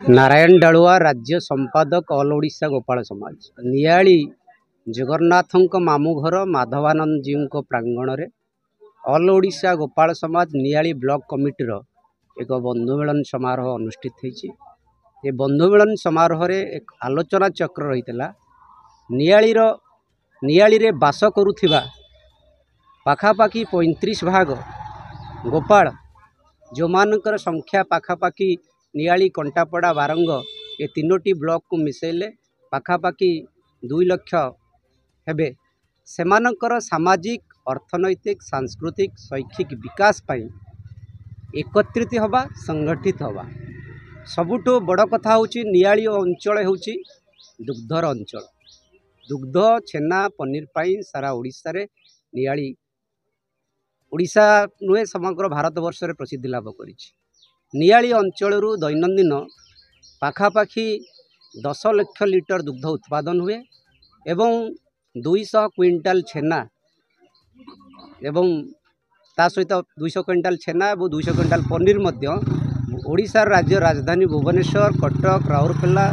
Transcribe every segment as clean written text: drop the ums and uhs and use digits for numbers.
नारायण डालुआ राज्य संपादक ऑल ओडिशा गोपाल समाज नियाली जगन्नाथों मामू घर माधवानंद जी प्रांगण में ऑल ओडिशा गोपाल समाज नियाली ब्लॉक कमिटीर एक बंधु मिलन समारोह अनुष्ठित होती। ये बंधु मिलन समारोह रे एक आलोचना चक्र रही नियाली रे बास करुथिबा पाखापाखी 35 भाग गोपाल जो मानकर संख्या पाखापाखी नियाली कंटापड़ा बारंग ये तीनोटी ब्लॉक को मिसेले पाखापाखी 2 लाख हेबे सेमानकर सामाजिक अर्थनैतिक सांस्कृतिक शैक्षिक विकास पाई एकत्रित हवा संगठित हवा। सबुठो बड़ कथा होची नियाली अंचल होची दुग्धर अंचल। दुग्ध छेना पनीर पाई सारा ओडिशा रे नियाली ओडिशा नुहे समग्र भारत वर्ष रे प्रसिद्धि लाभ करिछि। नियाली अंचल दैनंदिन पाखापाखी 10 लाख लिटर दुग्ध उत्पादन हुए एवं 200 क्विंटाल छेना एवं ता सहित 200 क्विंटाल छेना और 200 क्विंटाल पनीर मध्य ओडिशा राज्य राजधानी भुवनेश्वर कटक राउरकेला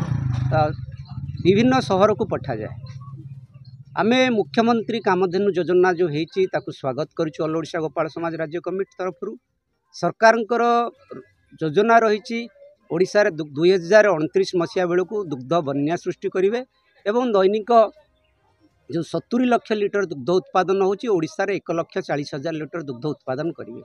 विभिन्न सहर को पठा जाए। आमे मुख्यमंत्री कामधेनु योजना जो होती स्वागत करूँ ऑल ओडिशा गोपाल समाज राज्य कमिटी तरफ सरकार योजना रही ओडिशा रे 2029 मसीहा बेलू दुग्ध बन्या सृष्टि करेंगे एवं दैनिक जो 70 लाख लिटर दुग्ध उत्पादन होची ओडिशा रे 1,40,000 लिटर दुग्ध उत्पादन करेंगे।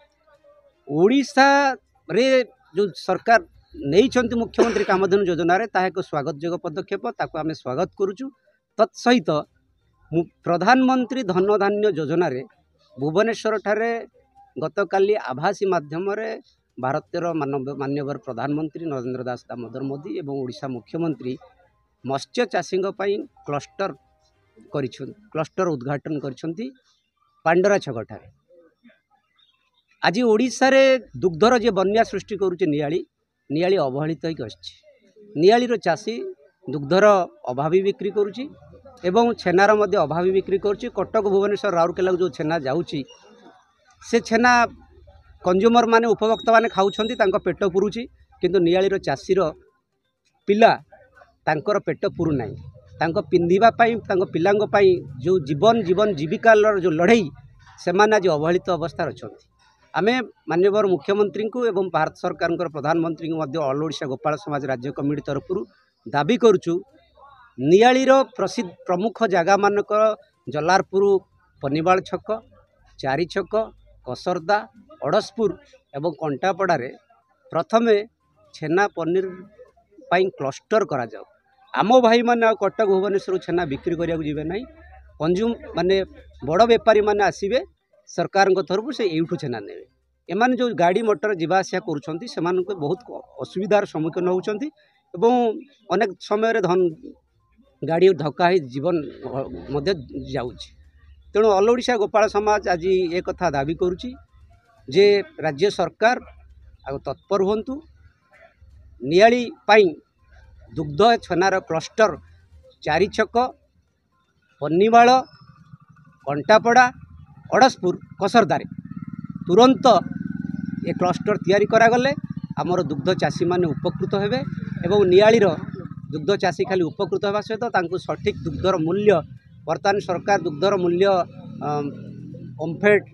ओडिशा रे जो सरकार नहीं मुख्यमंत्री कामधेनु योजना रे ताहा एक स्वागत जोग्य पदक्षेप ताको आमे स्वागत करूचु। तत्सहित प्रधानमंत्री धन धान्य योजना रे भुवनेश्वर ठारे गतकाली आभासी माध्यम रे भारतर माननीय प्रधानमंत्री नरेंद्र दास दामोदर मोदी एवं ओडिशा मुख्यमंत्री मत्स्य चाषी क्लस्टर उद्घाटन करिसेंती पांडरा छक ठारे। आज ओडिशा रे दुग्धर जे बन्या सृष्टि करुचे नियाली अवहेलित होइक आछि। नियाली रो चाषी दुग्धर अभावी बिक्री करुची एवं छेनार मध्य अभावी बिक्री करुची। कटक भुवनेश्वर राउरकेला जो छेना जाउची से छेना कंज्यूमर माने उपभोक्ता माने खाउछंती तांको पेट पुरुची किंतु नियाली रो चाषीर पिला तांकर पेट पुरु नाही। तांको पिंधिबा पाई तांको पिलांगो पाई जो जीवन जीविका जो लड़ाई से माने आज अवहेलित अवस्था अछंती। आमे माननीय मुख्यमंत्री को एवं भारत सरकार प्रधानमंत्री को मध्य ऑल ओडिशा गोपाल समाज राज्य कमिटी तरफ दाबी करुचु नियालीर प्रसिद्ध प्रमुख जगह मानक जलारपुर पनिवाल छक चारि छक कसरदा अड़सपुर एवं कंटापड़ा रे प्रथमे छेना पनीर पाई क्लस्टर करा जाऊ। आम भाई माने कटक भुवनेश्वर छेना बिक्री करिया जीवे ना कंज्यूम माने बड़ बेपारी माने आसीबे सरकार तरफ से एठू छेना नेबे। एमाने जो गाड़ी मोटर जीवा आसिया करुछंती सेमानके बहुत असुविधार सम्मुखीन होउछंती एवं अनेक समय धन गाड़ी धक्का ही जीवन मध्य जाउछि। तेणु ऑल ओडिशा गोपाल समाज आज ये कथा दाबी करुछि जे राज्य सरकार आग तत्पर हुंतु नियाली पाई दुग्ध छेनार क्लस्टर चारि छक पन्नीवाल कंटापड़ा अड़सपुर कसरदारे तुरंत ये क्लस्टर तैयारी करागले आमर दुग्ध चाषी माने उपकृत हेबे एवं नियालीर दुग्ध चाषी खाली उपकृत होगा सहित तांको सठिक दुग्धर मूल्य वर्तमान सरकार दुग्धर मूल्य ओम्फेड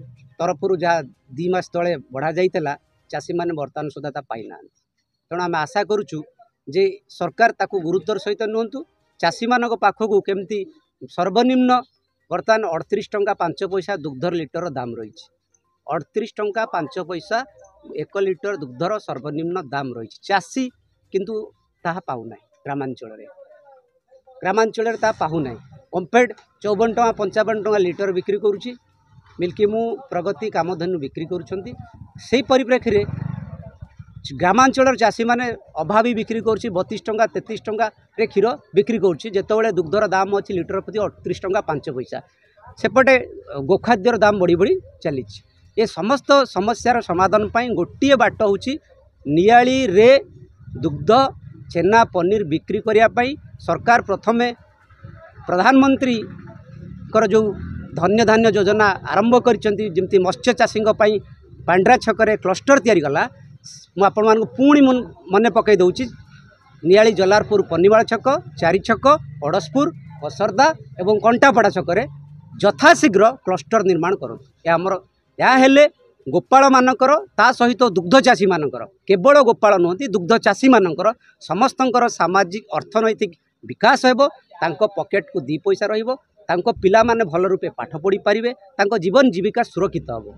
तरफ जहाँ 2 मास तले बढ़ा जाइतला चाषी माने वर्तमान सुधा पाई ना। तेणु आम आशा करुचु जे सरकार ताकू गुरुत्वर सहित नुहतु चाषी मानक पाखकू केमती सर्वनिम्न वर्तमान 38 टंका 5 पैसा दुग्धर लिटर दाम रही 38 टंका 5 पैसा 1 लिटर दुग्धर सर्वनिम्न दाम रही चाषी किंतु ताहा पाउना ग्रामांचल ता पाहुना। ओम्फेड 54 टंका 55 टंका लिटर बिक्री करुची मिल्कीमू प्रगति कामधेनु बिक्री करुछंती। सेही परिप्रेक्षी रे ग्रामांचल चाषी माने अभावी बिक्री करुची 32 टंका 33 टंका रे क्षीर बिक्री करुची जेतेबेले दुग्धर दाम अच्छी लिटर प्रति 38 टंका 5 पैसा। सेपटे गोखाद्यर दाम बढ़ी बढ़ी चली। ये समस्त समस्यार समाधान पाई गोटे बाट होची नियाली रे दुग्ध छेना पनीर बिक्री करिया पाई सरकार प्रथमे प्रधानमंत्री कर जो धन्य धान्य योजना आरंभ करिसेंती जेमती मत्स्य चाषी पांड्रा छक क्लस्टर तैयारी गला। मुझे पुणी मन पकई दूची नियाली जलारपुर पन्नीवाल छक चारि छक अड़सपुर असरदा एवं कंटापड़ा छकरे यथाशीघ्र क्लस्टर निर्माण करमर या हेले गोपाल मानकर ता सहित दुग्ध चाषी मानकर केवल गोपाल नुहति दुग्ध चाषी मानकर समस्तंकर सामाजिक अर्थनैतिक विकास हेबो तांको पॉकेट को दी पैसा रहिबो तांको पिला माने भल रूपे पाठ पढ़ी पारिबे तांको जीवन जीविका सुरक्षित हेबो।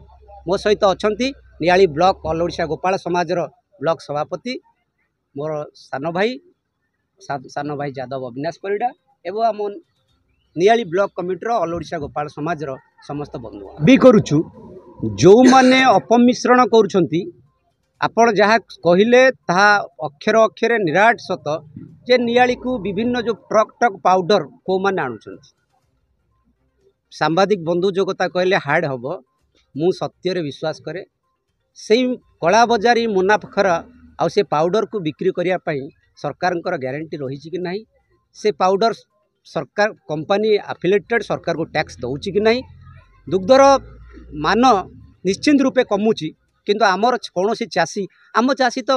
मो सहित अछंती नियाली ब्लॉक ऑल ओडिशा गोपाल समाजर ब्लॉक सभापति मोर सान भाई यादव अविनाश परिडा एवं आम नियाली ब्लॉक कमिटीर ऑल ओडिशा गोपाल समाजर समस्त बंधु भी करुचु जो माने अपमिश्रण करुछंती आपण जहाँ कहले ता अक्षर अक्षरे निराट सत जे नियाली को विभिन्न जो ट्रक ट्रक पाउडर को माने आणुछंती सांबादिक बंधु जो कथा कहले हार्ड हम मु सत्य विश्वास करे से कला बजारी मुनाफाखर आउ से पाउडर को बिक्री करिया पई सरकार ग्यारंटी रही कि नहीं से पाउडर सरकार कंपनी एफिलिएटेड सरकार को टैक्स दौची कि नहीं दुग्धर मान निश्चिंत रूपे कमुची किंतु आमर कौन चाषी आम चाषी तो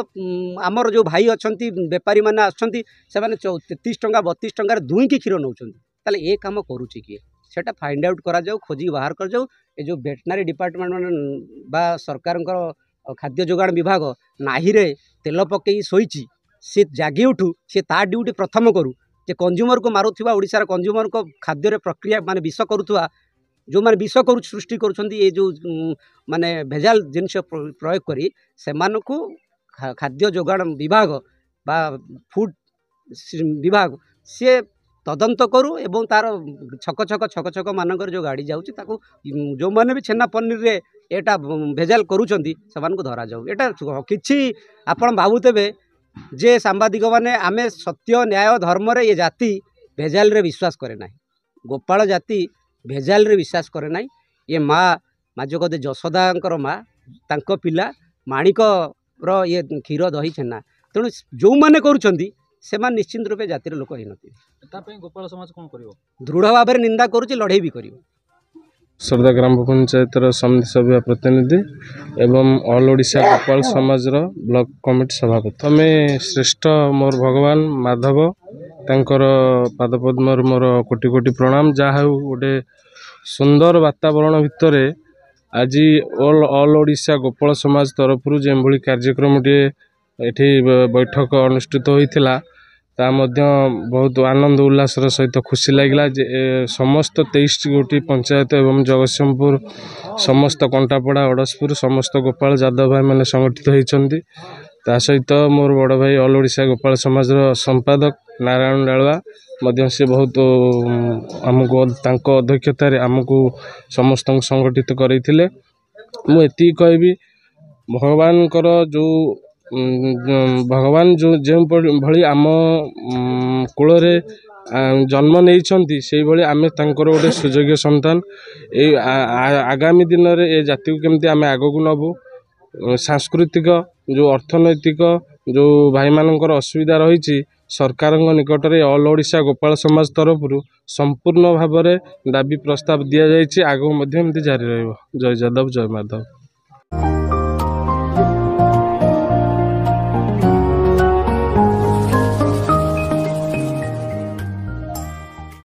आमर जो भाई अच्छा बेपारी मैंने आसुँच से 33 टंका 32 टंकार दुईकी क्षीर नौ ताले ये कम करुच्ची किए सेटा फाइंड आउट करा जाऊ खोजी बाहर कर जाऊ ये जो वेटनारी डिपार्टमेंट बा सरकार खाद्य जोगाण विभाग नाही रे तेल पकई शोची सी जागी उठू सी ता ड्यूटी प्रथम करू जे कंज्यूमर को मारुवा ओडिशार कंज्यूमर को खाद्य प्रक्रिया माने विष करुवा जो माने विष करू सृष्टि करुछंती ये जो माने भेजाल जिनस प्रयोग करी से मानकु खाद्य जोगाण विभाग बा फूड विभाग सी तदंत करू एवं तार छक छक छक छक मानकर जो गाड़ी जाऊँगी ताकू जो मैंने भी छेना पनीर रे एटा भेजाल करुँच से धरा जाऊ एटा किछि आपण भावुते जे सांबादिक माने आमे सत्य न्याय धर्म रे ये जाति भेजाल रे विश्वास करे ना गोपाल जाति भेजाल रे विश्वास करे ना ये माँ जो कदे जशोदांकर माँ तांको पिला माणिक रो ये क्षीर दही छेना तेणु जो मैंने करुँच से निश्चिंत रूपे जातिर लोक ही नथिबे गोपाल समाज कौन करिवो दृढ़ भाव में निंदा करुच्ची लड़े भी करिवो। सरदा ग्राम पंचायत समिति सभ्य प्रतिनिधि एवं ऑल ओडिशा गोपाल समाज ब्लॉक कमिटी सभापति हमें श्रेष्ठ मोर भगवान माधव तांकर पादपद्म मोर कोटि कोटि प्रणाम जहाँ गोटे सुंदर वातावरण भितर आज ऑल ओडिशा गोपाल समाज तरफ जो कार्यक्रम ये बैठक अनुष्ठित होता ता मध्य बहुत आनंद उल्लासर सहित खुशी लगिला जे समस्त 23 गोटी पंचायत एवं जगतसिंहपुर समस्त कंटापड़ा अड़सपुर समस्त गोपाल यादव भाई मैंने संगठित होती ता सहित मोर बड़ भाई ऑल ओडिशा गोपाल समाज संपादक नारायण डालुआ मध्य से बहुत आमको तांको अध्यक्षतार आमको समस्त संगठित करते मुझे कहबी भगवान जो भगवान जो भली आम कूल जन्म नहीं से भली आमे तांकर गोटे सुयोग्य संतान ये आगामी दिन में ये जाति को केमती आमे आग को नबू सांस्कृतिक जो अर्थनैतिक जो भाई मानकर असुविधा रही सरकार निकट में ऑल ओडिशा गोपाल समाज तरफ संपूर्ण भाव में दाबी प्रस्ताव दि जाए आगू जारी रही जय यादव जय माधव।